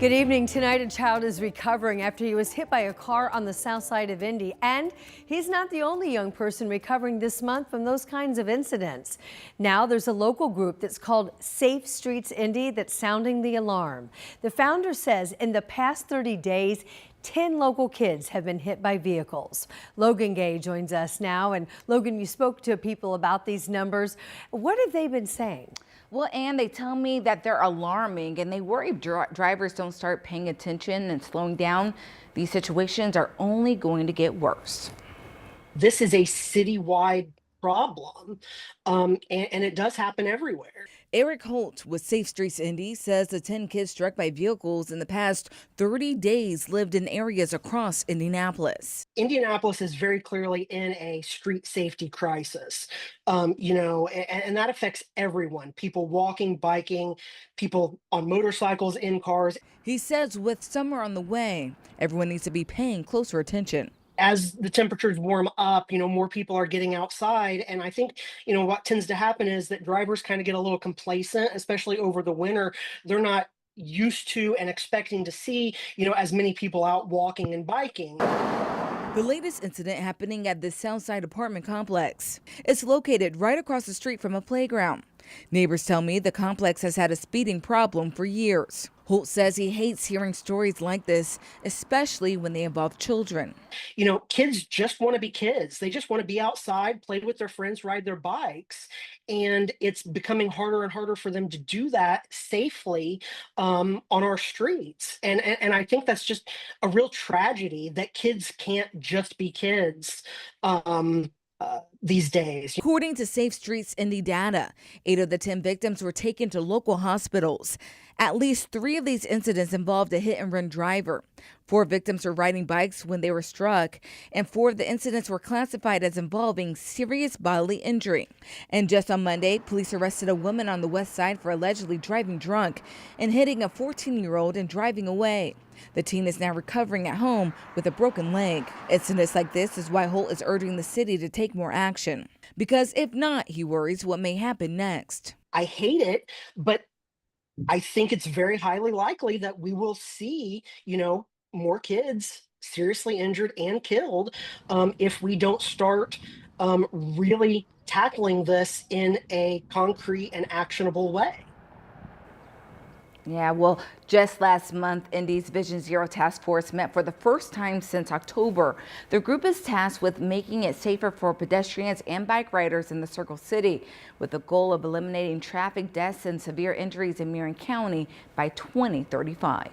Good evening. Tonight, a child is recovering after he was hit by a car on the south side of Indy. And he's not the only young person recovering this month from those kinds of incidents. Now there's a local group that's called Safe Streets Indy that's sounding the alarm. The founder says in the past 30 days, 10 local kids have been hit by vehicles. Logan Gay joins us now. And Logan, you spoke to people about these numbers. What have they been saying? Well, and they tell me that they're alarming and they worry if drivers don't start paying attention and slowing down. These situations are only going to get worse. This is a citywide problem, and it does happen everywhere. Eric Holt with Safe Streets Indy says the 10 kids struck by vehicles in the past 30 days lived in areas across Indianapolis. Indianapolis is very clearly in a street safety crisis, and that affects everyone, people walking, biking, people on motorcycles, in cars. He says with summer on the way, everyone needs to be paying closer attention. As the temperatures warm up, more people are getting outside. And I think, what tends to happen is that drivers kind of get a little complacent, especially over the winter. They're not used to and expecting to see, as many people out walking and biking. The latest incident happening at this Southside apartment complex. It's located right across the street from a playground. Neighbors tell me the complex has had a speeding problem for years. Holt says he hates hearing stories like this, especially when they involve children. Kids just want to be kids. They just want to be outside, play with their friends, ride their bikes. And it's becoming harder and harder for them to do that safely on our streets. And I think that's just a real tragedy that kids can't just be kids. These days. According to Safe Streets Indy data, 8 of the 10 victims were taken to local hospitals. At least 3 of these incidents involved a hit-and-run driver. 4 victims were riding bikes when they were struck, and 4 of the incidents were classified as involving serious bodily injury. And just on Monday, police arrested a woman on the west side for allegedly driving drunk and hitting a 14-year-old and driving away. The teen is now recovering at home with a broken leg. Incidents like this is why Holt is urging the city to take more action. Because if not, he worries what may happen next. I hate it, but I think it's very highly likely that we will see, more kids seriously injured and killed if we don't start really tackling this in a concrete and actionable way. Yeah, well, just last month, Indy's Vision Zero Task Force met for the first time since October. The group is tasked with making it safer for pedestrians and bike riders in the Circle City, with the goal of eliminating traffic deaths and severe injuries in Marion County by 2035.